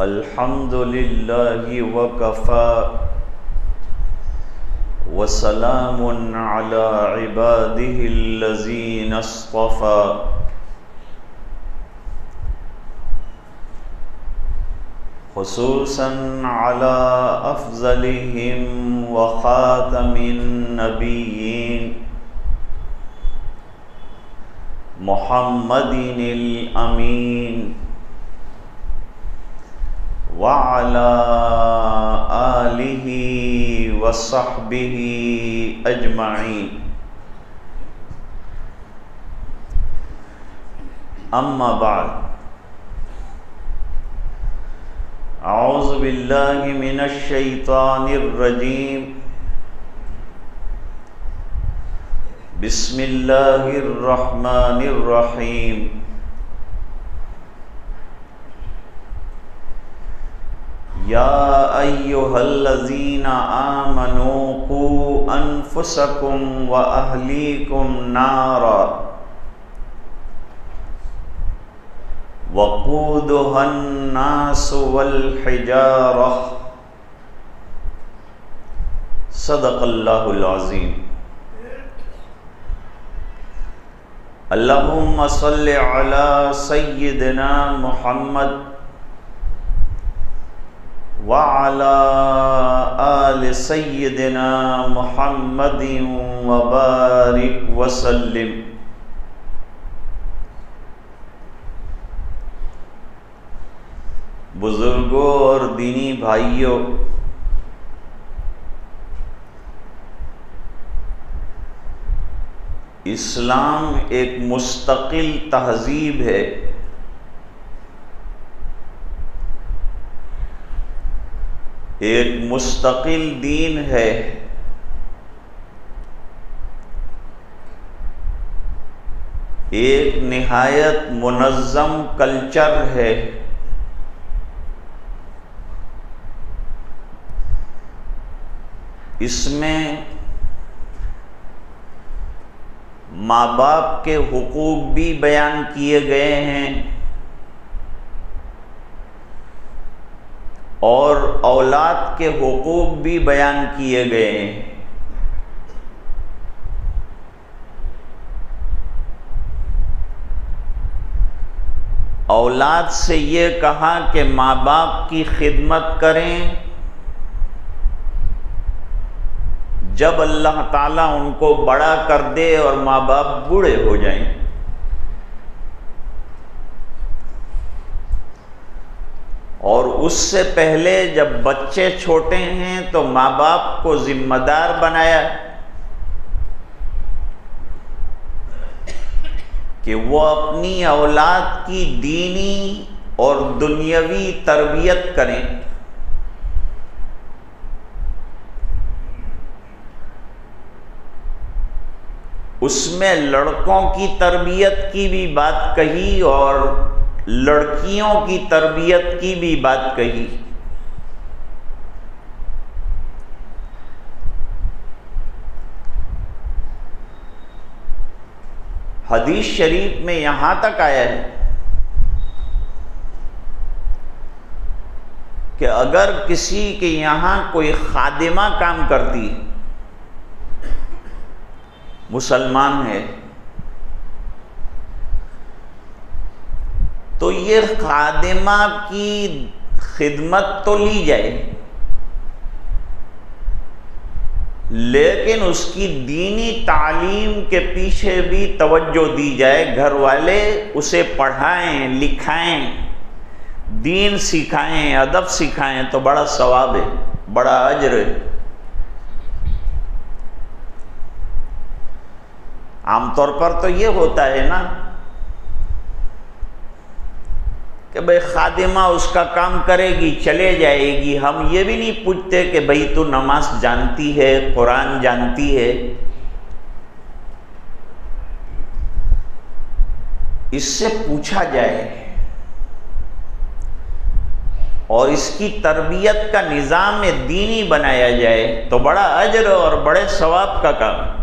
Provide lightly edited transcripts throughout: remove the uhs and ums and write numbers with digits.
الحمد لله وكفى وسلام على عباده الذين اصطفى خصوصا على أفضلهم وخاتم النبيين محمد الأمين وعلى آله وصحبه أجمعين أما بعد أعوذ بالله من الشيطان الرجيم بسم الله الرحمن الرحيم يا أيها الذين آمنوا قوا أنفسكم وأهليكم نارا وقودها الناس والحجارة صدق الله العظيم اللهم صل على سيدنا محمد وعلى آل سيدنا محمد وبارك وسلم بزرگوں اور دینی بھائیوں، اسلام ایک مستقل تہذیب ہے۔ ایک مستقل دین ہے۔ ایک نہایت منظم کلچر ہے۔ اس میں ماں باپ کے حقوق بھی بیان کیے گئے ہیں اور اولاد کے حقوق بھی بیان کیے گئے ہیں۔ اولاد سے یہ کہا کہ ماں باپ کی خدمت کریں جب اللہ تعالیٰ ان کو بڑا کر دے اور ماں باپ بوڑھے ہو جائیں۔ اور اس سے پہلے جب بچے چھوٹے ہیں تو ماں باپ کو ذمہ دار بنایا کہ وہ اپنی اولاد کی دینی اور دنیاوی تربیت کریں۔ اس میں لڑکوں کی تربیت کی بھی بات کہی اور لڑکیوں کی تربیت کی بھی بات کہی۔ حدیث شریف میں یہاں تک آیا ہے کہ اگر کسی کے یہاں کوئی خادمہ کام کرتی، مسلمان ہے، تو یہ خادمہ کی خدمت تو لی جائے لیکن اس کی دینی تعلیم کے پیچھے بھی توجہ دی جائے۔ گھر والے اسے پڑھائیں، لکھائیں، دین سکھائیں، ادب سکھائیں تو بڑا ثواب ہے، بڑا اجر ہے۔ عام طور پر تو یہ ہوتا ہے نا کہ بھئی خادمہ اس کا کام کرے گی، چلے جائے گی، ہم یہ بھی نہیں پوچھتے کہ بھئی تو نماز جانتی ہے، قرآن جانتی ہے۔ اس سے پوچھا جائے اور اس کی تربیت کا نظام دینی بنایا جائے تو بڑا اجر اور بڑے ثواب کا کام۔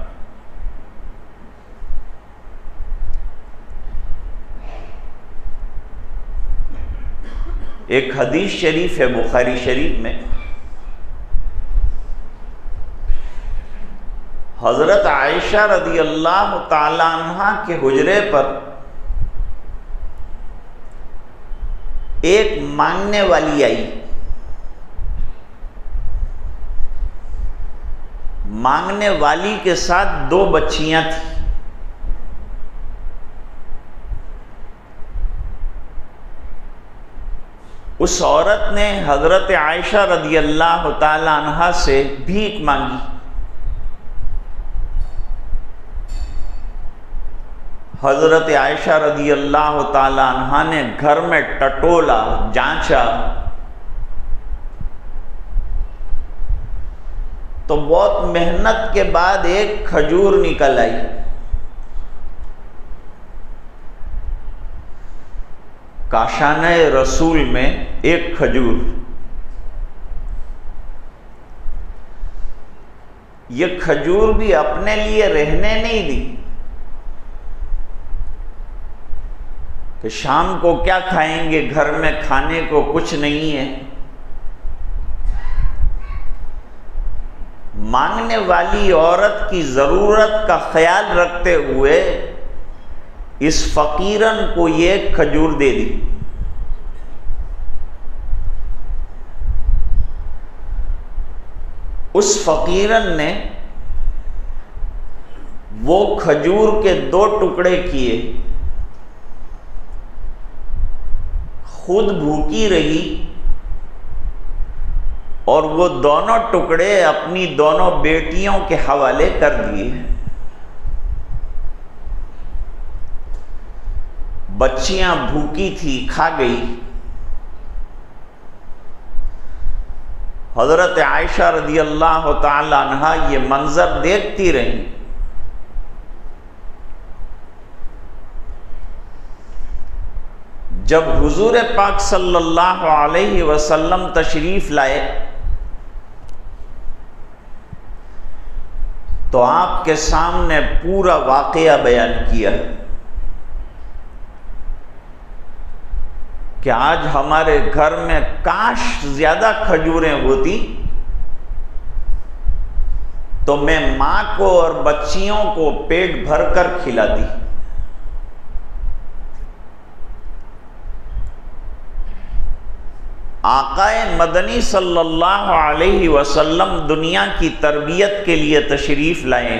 ایک حدیث شریف ہے بخاری شریف میں، حضرت عائشہ رضی اللہ تعالی عنہ کے حجرے پر ایک مانگنے والی آئی، مانگنے والی کے ساتھ 2 بچیاں تھیں۔ اس عورت نے حضرت عائشہ رضی اللہ تعالی عنہا سے بھیک مانگی۔ حضرت عائشہ رضی اللہ تعالی عنہا نے گھر میں ٹٹولا، جانچا تو بہت محنت کے بعد ایک کھجور نکل آئی۔ کاشانہ رسول میں ایک کھجور، یہ کھجور بھی اپنے لیے رہنے نہیں دی کہ شام کو کیا کھائیں گے، گھر میں کھانے کو کچھ نہیں ہے۔ مانگنے والی عورت کی ضرورت کا خیال رکھتے ہوئے اس فقیرن کو یہ کھجور دے دی۔ اس فقیرن نے وہ کھجور کے 2 ٹکڑے کیے، خود بھوکی رہی اور وہ دونوں ٹکڑے اپنی دونوں بیٹیوں کے حوالے کر دیے۔ بچیاں بھوکی تھی، کھا گئی۔ حضرت عائشہ رضی اللہ تعالی عنہا یہ منظر دیکھتی رہیں۔ جب حضور پاک صلی اللہ علیہ وسلم تشریف لائے تو آپ کے سامنے پورا واقعہ بیان کیا کہ آج ہمارے گھر میں کاش زیادہ کھجوریں ہوتی تو میں ماں کو اور بچیوں کو پیٹ بھر کر کھلاتی۔ آقا مدنی صلی اللہ علیہ وسلم دنیا کی تربیت کے لیے تشریف لائے،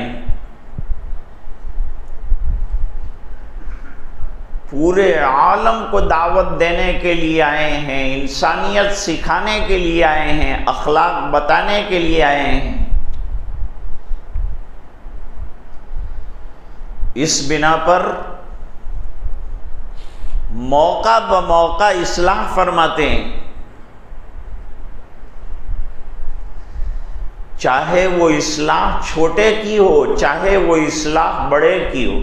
پورے عالم کو دعوت دینے کے لیے آئے ہیں، انسانیت سکھانے کے لیے آئے ہیں، اخلاق بتانے کے لیے آئے ہیں۔ اس بنا پر موقع بموقع اصلاح فرماتے ہیں، چاہے وہ اصلاح چھوٹے کی ہو، چاہے وہ اصلاح بڑے کی ہو،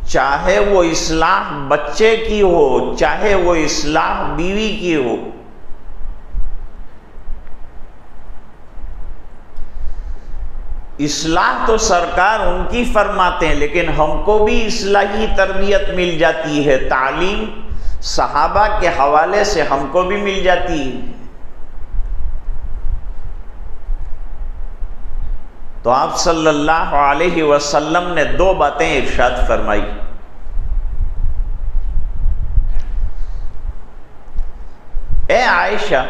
چاہے وہ اصلاح بچے کی ہو، چاہے وہ اصلاح بیوی کی ہو۔ اصلاح تو سرکار ان کی فرماتے ہیں، لیکن ہم کو بھی اصلاحی تربیت مل جاتی ہے، تعلیم صحابہ کے حوالے سے ہم کو بھی مل جاتی ہے۔ تو آپ صلی اللہ علیہ وسلم نے 2 باتیں ارشاد فرمائی۔ اے عائشہ،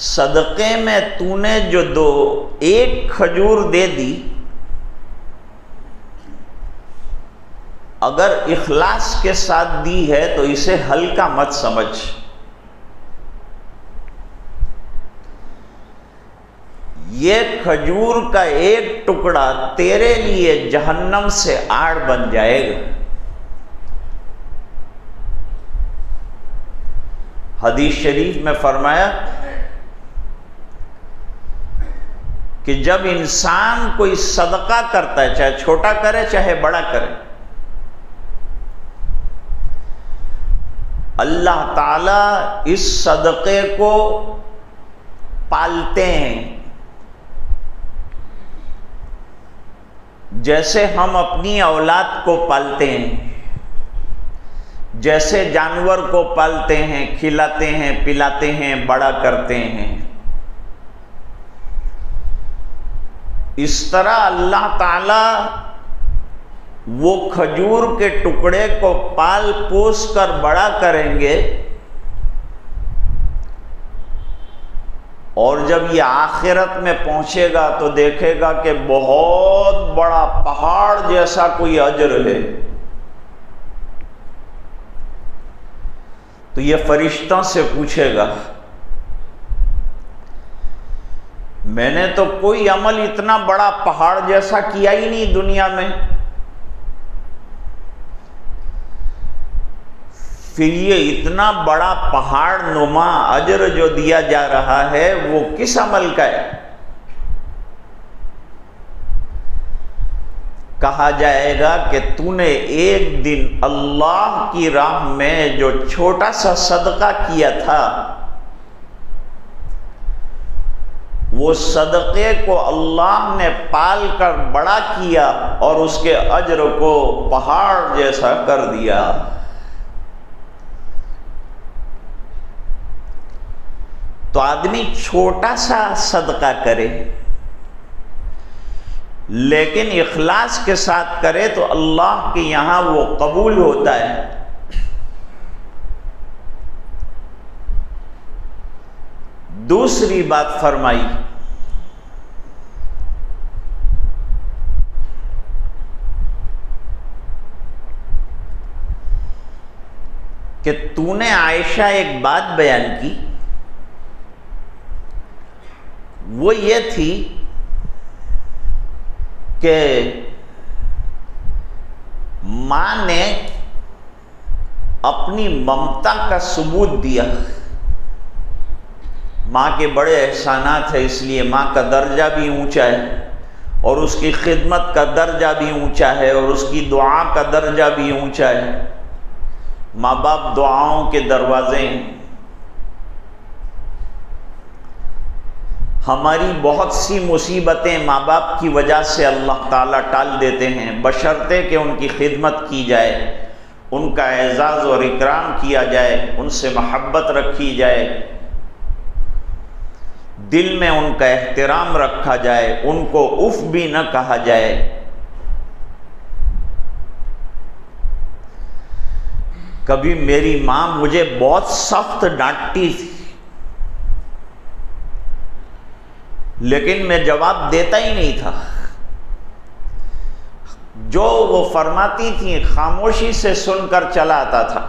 صدقے میں تو نے جو ایک کھجور دے دی، اگر اخلاص کے ساتھ دی ہے تو اسے ہلکا مت سمجھ۔ یہ کھجور کا ایک ٹکڑا تیرے لیے جہنم سے آڑ بن جائے گا۔ حدیث شریف میں فرمایا کہ جب انسان کوئی صدقہ کرتا ہے، چاہے چھوٹا کرے چاہے بڑا کرے، اللہ تعالی اس صدقے کو پالتے ہیں، جیسے ہم اپنی اولاد کو پالتے ہیں، جیسے جانور کو پالتے ہیں، کھلاتے ہیں، پلاتے ہیں، بڑا کرتے ہیں، اس طرح اللہ تعالی وہ کھجور کے ٹکڑے کو پال پوس کر بڑا کریں گے، اور جب یہ آخرت میں پہنچے گا تو دیکھے گا کہ بہت بڑا پہاڑ جیسا کوئی اجر ہے۔ تو یہ فرشتوں سے پوچھے گا، میں نے تو کوئی عمل اتنا بڑا پہاڑ جیسا کیا ہی نہیں دنیا میں، پھر یہ اتنا بڑا پہاڑ نما اجر جو دیا جا رہا ہے وہ کس عمل کا ہے؟ کہا جائے گا کہ تو نے ایک دن اللہ کی راہ میں جو چھوٹا سا صدقہ کیا تھا، وہ صدقے کو اللہ نے پال کر بڑا کیا اور اس کے اجر کو پہاڑ جیسا کر دیا۔ تو آدمی چھوٹا سا صدقہ کرے لیکن اخلاص کے ساتھ کرے تو اللہ کے یہاں وہ قبول ہوتا ہے۔ دوسری بات فرمائی کہ تو نے عائشہ ایک بات بیان کی، وہ یہ تھی کہ ماں نے اپنی ممتا کا ثبوت دیا۔ ماں کے بڑے احسانات ہیں، اس لیے ماں کا درجہ بھی اونچا ہے اور اس کی خدمت کا درجہ بھی اونچا ہے اور اس کی دعا کا درجہ بھی اونچا ہے۔ ماں باپ دعاؤں کے دروازے ہیں۔ ہماری بہت سی مصیبتیں ماں باپ کی وجہ سے اللہ تعالیٰ ٹال دیتے ہیں، بشرطے کہ ان کی خدمت کی جائے، ان کا اعزاز اور اکرام کیا جائے، ان سے محبت رکھی جائے، دل میں ان کا احترام رکھا جائے، ان کو اف بھی نہ کہا جائے۔ کبھی میری ماں مجھے بہت سخت ڈانٹتی تھی لیکن میں جواب دیتا ہی نہیں تھا، جو وہ فرماتی تھی خاموشی سے سن کر چلا آتا تھا،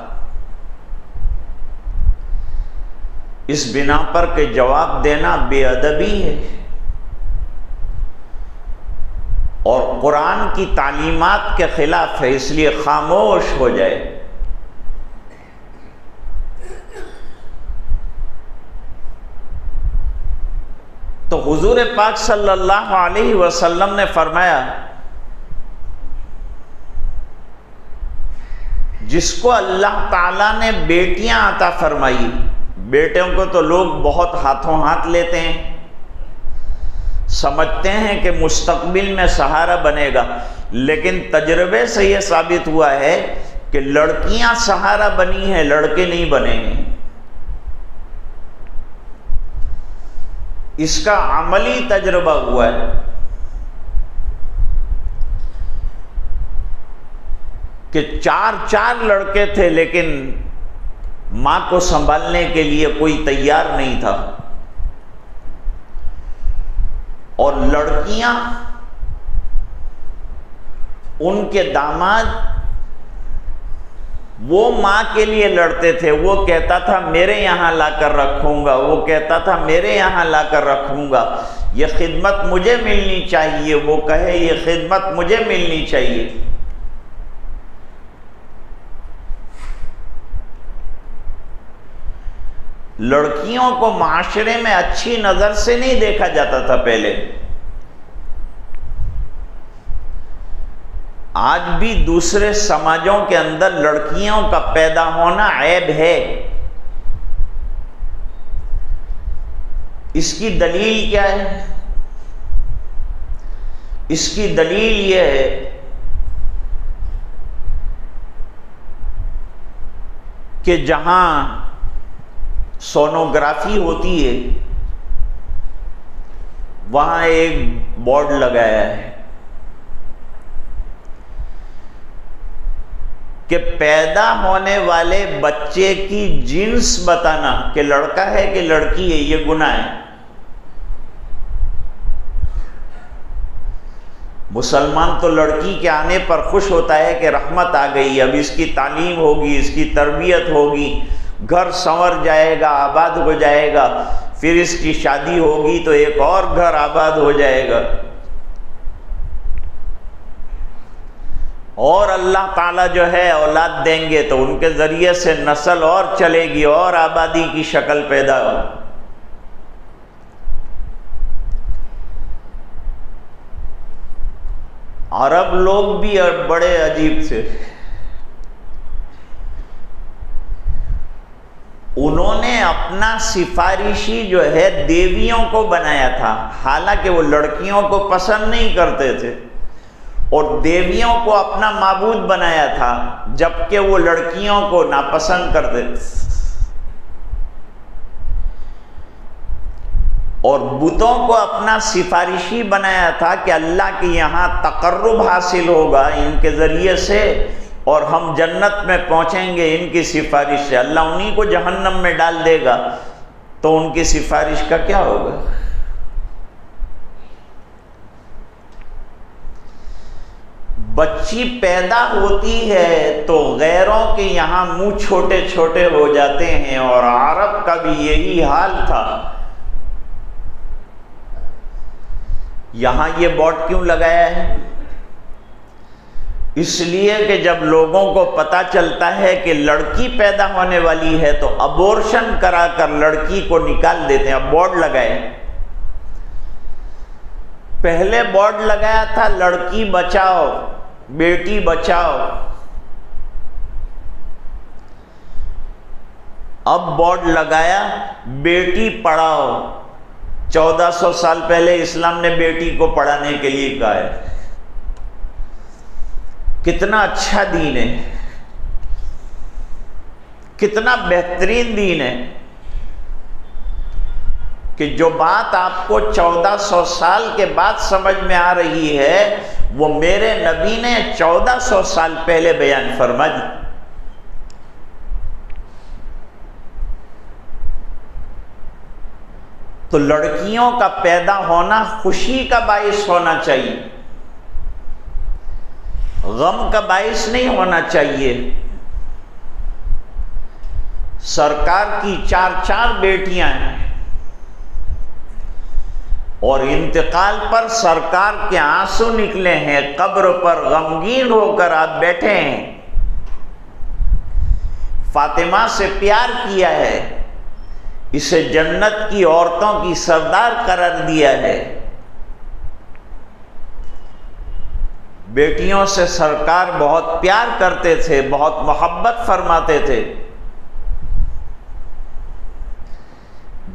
اس بنا پر کہ جواب دینا بے ادبی ہے اور قرآن کی تعلیمات کے خلاف ہے، اس لیے خاموش ہو جائے۔ تو حضور پاک صلی اللہ علیہ وسلم نے فرمایا، جس کو اللہ تعالیٰ نے بیٹیاں عطا فرمائی، بیٹوں کو تو لوگ بہت ہاتھوں ہاتھ لیتے ہیں، سمجھتے ہیں کہ مستقبل میں سہارا بنے گا، لیکن تجربے سے یہ ثابت ہوا ہے کہ لڑکیاں سہارا بنی ہیں، لڑکے نہیں بنے ہیں۔ اس کا عملی تجربہ ہوا ہے۔ کہ چار لڑکے تھے لیکن ماں کو سنبھالنے کے لیے کوئی تیار نہیں تھا، اور لڑکیاں ان کے داماد وہ ماں کے لیے لڑتے تھے، وہ کہتا تھا میرے یہاں لا کر رکھوں گا، وہ کہتا تھا میرے یہاں لا کر رکھوں گا، یہ خدمت مجھے ملنی چاہیے، وہ کہے یہ خدمت مجھے ملنی چاہیے۔ لڑکیوں کو معاشرے میں اچھی نظر سے نہیں دیکھا جاتا تھا پہلے، آج بھی دوسرے سماجوں کے اندر لڑکیوں کا پیدا ہونا عیب ہے۔ اس کی دلیل کیا ہے؟ اس کی دلیل یہ ہے کہ جہاں سونوگرافی ہوتی ہے وہاں ایک بورڈ لگایا ہے کہ پیدا ہونے والے بچے کی جنس بتانا کہ لڑکا ہے کہ لڑکی ہے یہ گناہ ہے۔ مسلمان تو لڑکی کے آنے پر خوش ہوتا ہے کہ رحمت آ گئی، اب اس کی تعلیم ہوگی، اس کی تربیت ہوگی، گھر سنور جائے گا، آباد ہو جائے گا، پھر اس کی شادی ہوگی تو ایک اور گھر آباد ہو جائے گا، اور اللہ تعالیٰ جو ہے اولاد دیں گے تو ان کے ذریعے سے نسل اور چلے گی اور آبادی کی شکل پیدا ہو۔ عرب لوگ بھی بڑے عجیب تھے، انہوں نے اپنا سفارشی جو ہے دیویوں کو بنایا تھا، حالانکہ وہ لڑکیوں کو پسند نہیں کرتے تھے، اور دیویوں کو اپنا معبود بنایا تھا جبکہ وہ لڑکیوں کو ناپسند کرتے تھے، اور بتوں کو اپنا سفارشی بنایا تھا کہ اللہ کے یہاں تقرب حاصل ہوگا ان کے ذریعے سے، اور ہم جنت میں پہنچیں گے ان کی سفارش سے، اللہ انہی کو جہنم میں ڈال دے گا تو ان کی سفارش کا کیا ہوگا؟ بچی پیدا ہوتی ہے تو غیروں کے یہاں منہ چھوٹے چھوٹے ہو جاتے ہیں، اور عرب کا بھی یہی حال تھا۔ یہاں یہ بورڈ کیوں لگایا ہے؟ اس لیے کہ جب لوگوں کو پتا چلتا ہے کہ لڑکی پیدا ہونے والی ہے تو ابورشن کرا کر لڑکی کو نکال دیتے ہیں۔ اب بورڈ لگائے، پہلے بورڈ لگایا تھا لڑکی بچاؤ، بیٹی بچاؤ، اب بورڈ لگایا بیٹی پڑھاؤ۔ 1400 سال پہلے اسلام نے بیٹی کو پڑھانے کے لیے کہا ہے۔ کتنا اچھا دین ہے، کتنا بہترین دین ہے کہ جو بات آپ کو 1400 سال کے بعد سمجھ میں آ رہی ہے وہ میرے نبی نے 1400 سال پہلے بیان فرما دی۔ تو لڑکیوں کا پیدا ہونا خوشی کا باعث ہونا چاہیے، غم کا باعث نہیں ہونا چاہیے۔ سرکار کی 4 بیٹیاں ہیں، اور انتقال پر سرکار کے آنسو نکلے ہیں، قبر پر غمگین ہو کر آپ بیٹھے ہیں، فاطمہ سے پیار کیا ہے، اسے جنت کی عورتوں کی سردار قرار دیا ہے۔ بیٹیوں سے سرکار بہت پیار کرتے تھے، بہت محبت فرماتے تھے۔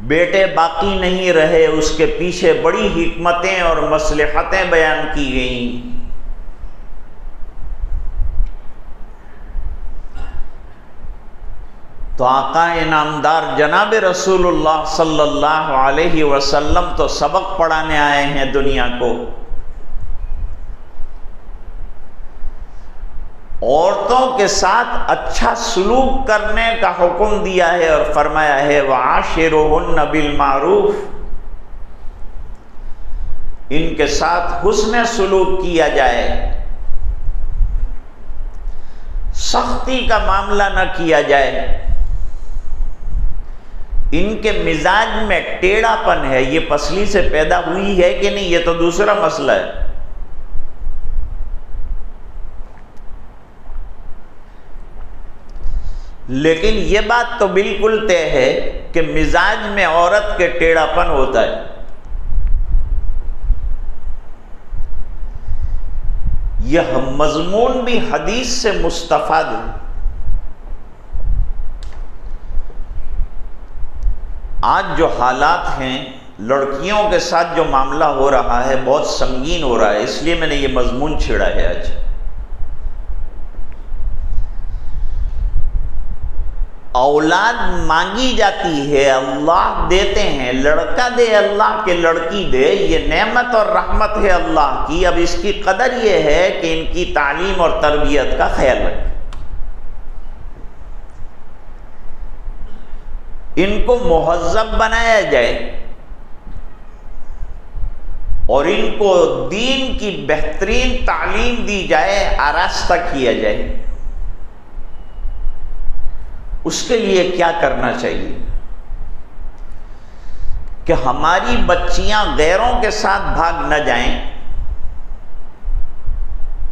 بیٹے باقی نہیں رہے، اس کے پیچھے بڑی حکمتیں اور مصلحتیں بیان کی گئیں۔ تو آقا انعامدار جناب رسول اللہ صلی اللہ علیہ وسلم تو سبق پڑھانے آئے ہیں دنیا کو، عورتوں کے ساتھ اچھا سلوک کرنے کا حکم دیا ہے، اور فرمایا ہے وَعَاشِرُهُنَّ بِالْمَعْرُوفِ، ان کے ساتھ حسن سلوک کیا جائے، سختی کا معاملہ نہ کیا جائے۔ ان کے مزاج میں ٹیڑھا پن ہے، یہ پسلی سے پیدا ہوئی ہے کہ نہیں یہ تو دوسرا مسئلہ ہے، لیکن یہ بات تو بالکل طے ہے کہ مزاج میں عورت کے ٹیڑھا پن ہوتا ہے۔ یہ مضمون بھی حدیث سے مستفاد ہے۔ آج جو حالات ہیں لڑکیوں کے ساتھ جو معاملہ ہو رہا ہے بہت سنگین ہو رہا ہے، اس لیے میں نے یہ مضمون چھیڑا ہے آج۔ اولاد مانگی جاتی ہے، اللہ دیتے ہیں، لڑکا دے اللہ کہ لڑکی دے، یہ نعمت اور رحمت ہے اللہ کی۔ اب اس کی قدر یہ ہے کہ ان کی تعلیم اور تربیت کا خیال رکھیں، ان کو مہذب بنایا جائے اور ان کو دین کی بہترین تعلیم دی جائے، آراستہ کیا جائے۔ اس کے لیے کیا کرنا چاہیے کہ ہماری بچیاں غیروں کے ساتھ بھاگ نہ جائیں،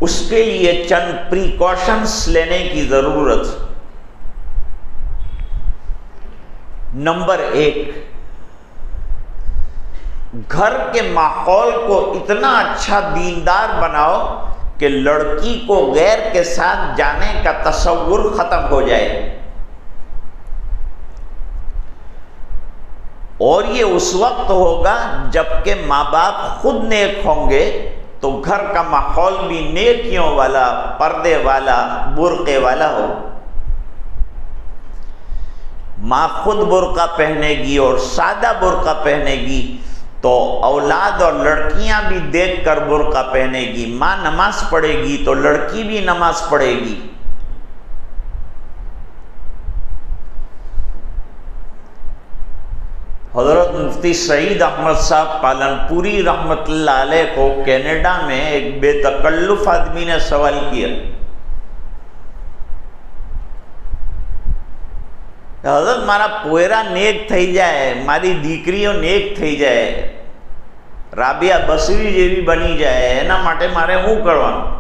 اس کے لیے چند پریکاشنز لینے کی ضرورت۔ نمبر 1، گھر کے ماحول کو اتنا اچھا دیندار بناؤ کہ لڑکی کو غیر کے ساتھ جانے کا تصور ختم ہو جائے، اور یہ اس وقت ہوگا جب کہ ماں باپ خود نیک ہوں گے تو گھر کا ماحول بھی نیکیوں والا، پردے والا، برقعے والا ہو۔ ماں خود برقع پہنے گی اور سادہ برقع پہنے گی تو اولاد اور لڑکیاں بھی دیکھ کر برقع پہنے گی۔ ماں نماز پڑھے گی تو لڑکی بھی نماز پڑھے گی۔ حضرت مفتی سعید احمد صاحب پالنپوری رحمت اللہ علیہ کو کینیڈا میں ایک بے تکلف آدمی نے سوال کیا، حضرت مارا پویرا نیک تھئی جائے، ماری દીકરીઓ نیک تھئی جائے، رابعہ بصری જેવી બની જાય، એના માટે મારે શું કરવાનું؟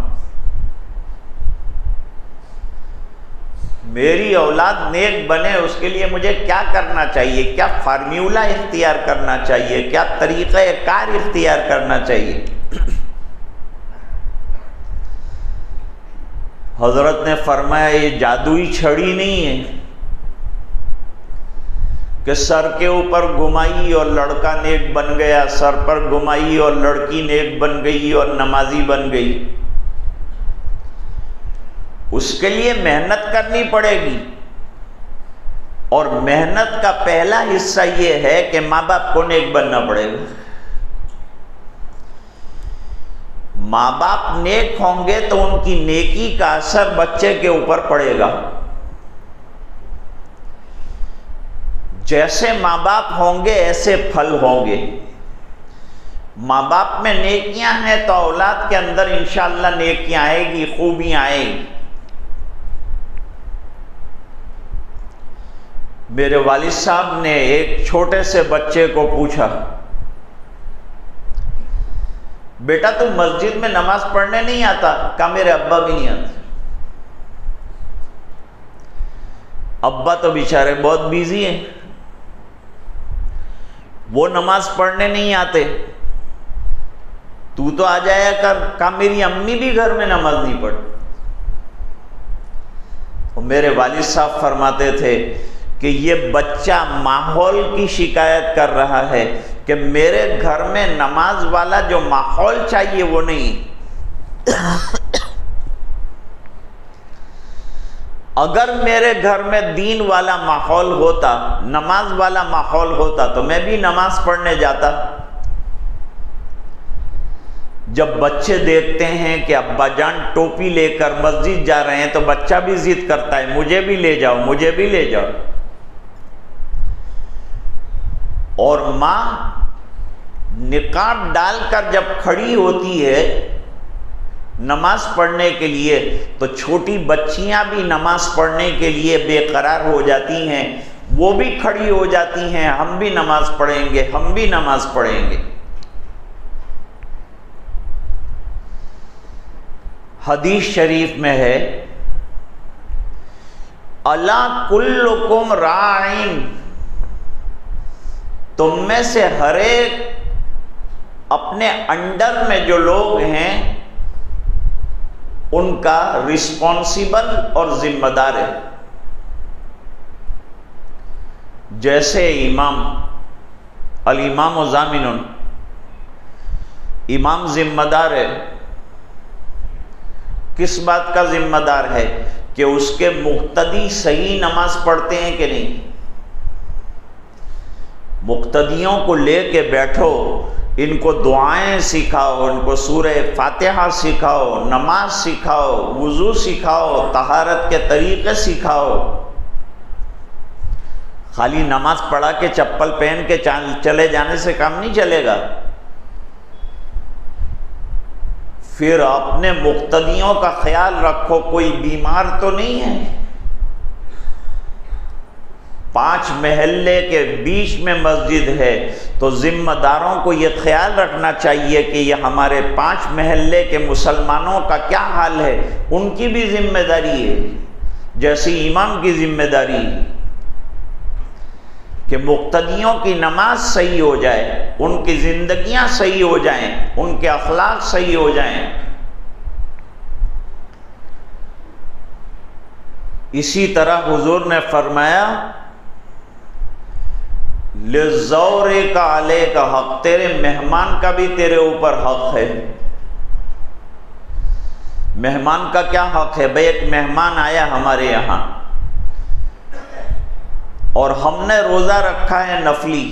میری اولاد نیک بنے اس کے لیے مجھے کیا کرنا چاہیے؟ کیا فارمیولہ اختیار کرنا چاہیے؟ کیا طریقہ کار اختیار کرنا چاہیے؟ حضرت نے فرمایا یہ جادوئی چھڑی نہیں ہے کہ سر کے اوپر گھمائی اور لڑکا نیک بن گیا، سر پر گھمائی اور لڑکی نیک بن گئی اور نمازی بن گئی۔ اس کے لیے محنت کرنی پڑے گی، اور محنت کا پہلا حصہ یہ ہے کہ ماں باپ کو نیک بننا پڑے گا۔ ماں باپ نیک ہوں گے تو ان کی نیکی کا اثر بچے کے اوپر پڑے گا۔ جیسے ماں باپ ہوں گے ایسے پھل ہوں گے۔ ماں باپ میں نیکیاں ہیں تو اولاد کے اندر انشاءاللہ نیکیاں آئے گی، خوبیاں آئے گی۔ میرے والد صاحب نے ایک چھوٹے سے بچے کو پوچھا، بیٹا تم مسجد میں نماز پڑھنے نہیں آتا؟ کہا میرے ابا بھی نہیں آتے۔ ابا تو بیچارے بہت بیزی ہیں، وہ نماز پڑھنے نہیں آتے، تو آ جایا کر۔ کہا میری امی بھی گھر میں نماز نہیں پڑھتی۔ اور میرے والد صاحب فرماتے تھے کہ یہ بچہ ماحول کی شکایت کر رہا ہے کہ میرے گھر میں نماز والا جو ماحول چاہیے وہ نہیں۔ اگر میرے گھر میں دین والا ماحول ہوتا، نماز والا ماحول ہوتا تو میں بھی نماز پڑھنے جاتا۔ جب بچے دیکھتے ہیں کہ ابا جان ٹوپی لے کر مسجد جا رہے ہیں تو بچہ بھی ضد کرتا ہے مجھے بھی لے جاؤ، مجھے بھی لے جاؤ۔ اور ماں نقاب ڈال کر جب کھڑی ہوتی ہے نماز پڑھنے کے لیے تو چھوٹی بچیاں بھی نماز پڑھنے کے لیے بے قرار ہو جاتی ہیں، وہ بھی کھڑی ہو جاتی ہیں، ہم بھی نماز پڑھیں گے، ہم بھی نماز پڑھیں گے۔ حدیث شریف میں ہے الا کلکم راعٍ، تم میں سے ہر ایک اپنے انڈر میں جو لوگ ہیں ان کا رسپانسیبل اور ذمہ دار ہے۔ جیسے امام الامام ضامن، امام ذمہ دار ہے۔ کس بات کا ذمہ دار ہے؟ کہ اس کے مقتدی صحیح نماز پڑھتے ہیں کہ نہیں۔ مقتدیوں کو لے کے بیٹھو، ان کو دعائیں سکھاؤ، ان کو سورہ فاتحہ سکھاؤ، نماز سکھاؤ، وضو سکھاؤ، طہارت کے طریقے سکھاؤ۔ خالی نماز پڑھا کے چپل پہن کے چلے جانے سے کام نہیں چلے گا۔ پھر اپنے مقتدیوں کا خیال رکھو، کوئی بیمار تو نہیں ہے۔ 5 محلے کے بیچ میں مسجد ہے تو ذمہ داروں کو یہ خیال رکھنا چاہیے کہ یہ ہمارے 5 محلے کے مسلمانوں کا کیا حال ہے۔ ان کی بھی ذمہ داری ہے، جیسی امام کی ذمہ داری ہے کہ مقتدیوں کی نماز صحیح ہو جائے، ان کی زندگیاں صحیح ہو جائیں، ان کے اخلاق صحیح ہو جائیں۔ اسی طرح حضور نے فرمایا لِلزَّوْرِ کا عَلَيْكَ حق، تیرے مہمان کا بھی تیرے اوپر حق ہے۔ مہمان کا کیا حق ہے؟ بھئی ایک مہمان آیا ہمارے یہاں اور ہم نے روزہ رکھا ہے نفلی،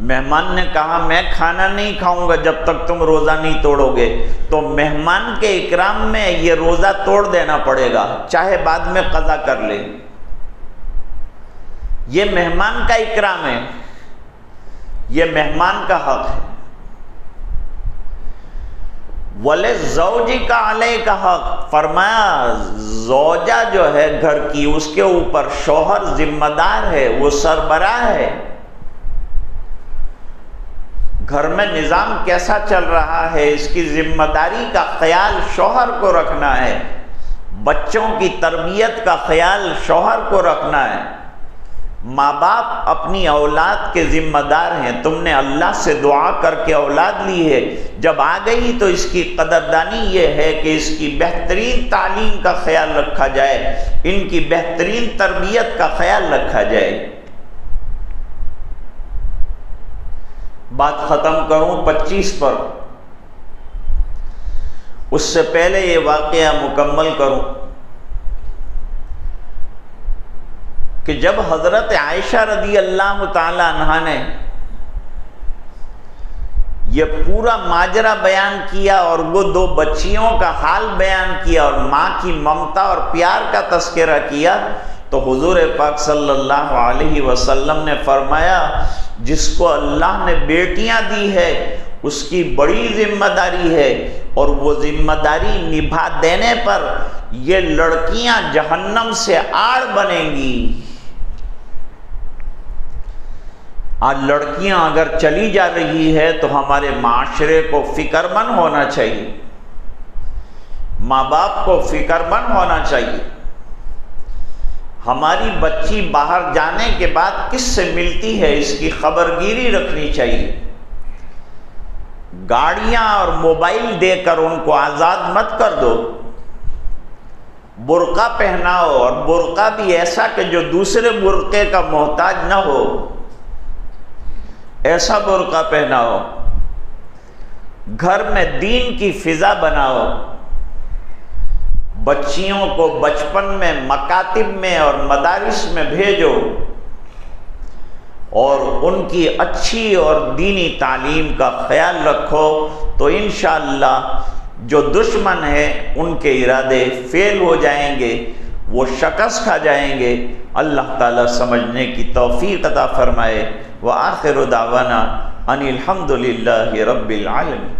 مہمان نے کہا میں کھانا نہیں کھاؤں گا جب تک تم روزہ نہیں توڑو گے، تو مہمان کے اکرام میں یہ روزہ توڑ دینا پڑے گا، چاہے بعد میں قضا کر لے۔ یہ مہمان کا اکرام ہے، یہ مہمان کا حق ہے۔ وَلِلزَّوْجِ کا عَلَيْكَ حق، فرمایا زوجہ جو ہے گھر کی، اس کے اوپر شوہر ذمہ دار ہے، وہ سربراہ ہے۔ گھر میں نظام کیسا چل رہا ہے اس کی ذمہ داری کا خیال شوہر کو رکھنا ہے، بچوں کی تربیت کا خیال شوہر کو رکھنا ہے۔ ماں باپ اپنی اولاد کے ذمہ دار ہیں، تم نے اللہ سے دعا کر کے اولاد لی ہے، جب آ گئی تو اس کی قدردانی یہ ہے کہ اس کی بہترین تعلیم کا خیال رکھا جائے، ان کی بہترین تربیت کا خیال رکھا جائے۔ بات ختم کروں 25 پر، اس سے پہلے یہ واقعہ مکمل کروں کہ جب حضرت عائشہ رضی اللہ تعالی عنہا نے یہ پورا ماجرا بیان کیا اور وہ 2 بچیوں کا حال بیان کیا اور ماں کی ممتا اور پیار کا تذکرہ کیا، تو حضور پاک صلی اللہ علیہ وسلم نے فرمایا جس کو اللہ نے بیٹیاں دی ہے اس کی بڑی ذمہ داری ہے، اور وہ ذمہ داری نبھا دینے پر یہ لڑکیاں جہنم سے آڑ بنیں گی۔ آج لڑکیاں اگر چلی جا رہی ہے تو ہمارے معاشرے کو فکر مند ہونا چاہیے، ماں باپ کو فکر مند ہونا چاہیے۔ ہماری بچی باہر جانے کے بعد کس سے ملتی ہے اس کی خبرگیری رکھنی چاہیے۔ گاڑیاں اور موبائل دے کر ان کو آزاد مت کر دو، برقع پہناؤ، اور برقع بھی ایسا کہ جو دوسرے برقعے کا محتاج نہ ہو، ایسا برقع پہناؤ۔ گھر میں دین کی فضا بناؤ، بچیوں کو بچپن میں مکاتب میں اور مدارس میں بھیجو اور ان کی اچھی اور دینی تعلیم کا خیال رکھو، تو انشاءاللہ جو دشمن ہیں ان کے ارادے فیل ہو جائیں گے، وہ شکست کھا جائیں گے۔ اللہ تعالیٰ سمجھنے کی توفیق عطا فرمائے۔ وآخر دعوانا ان الحمد للہ رب العالمین۔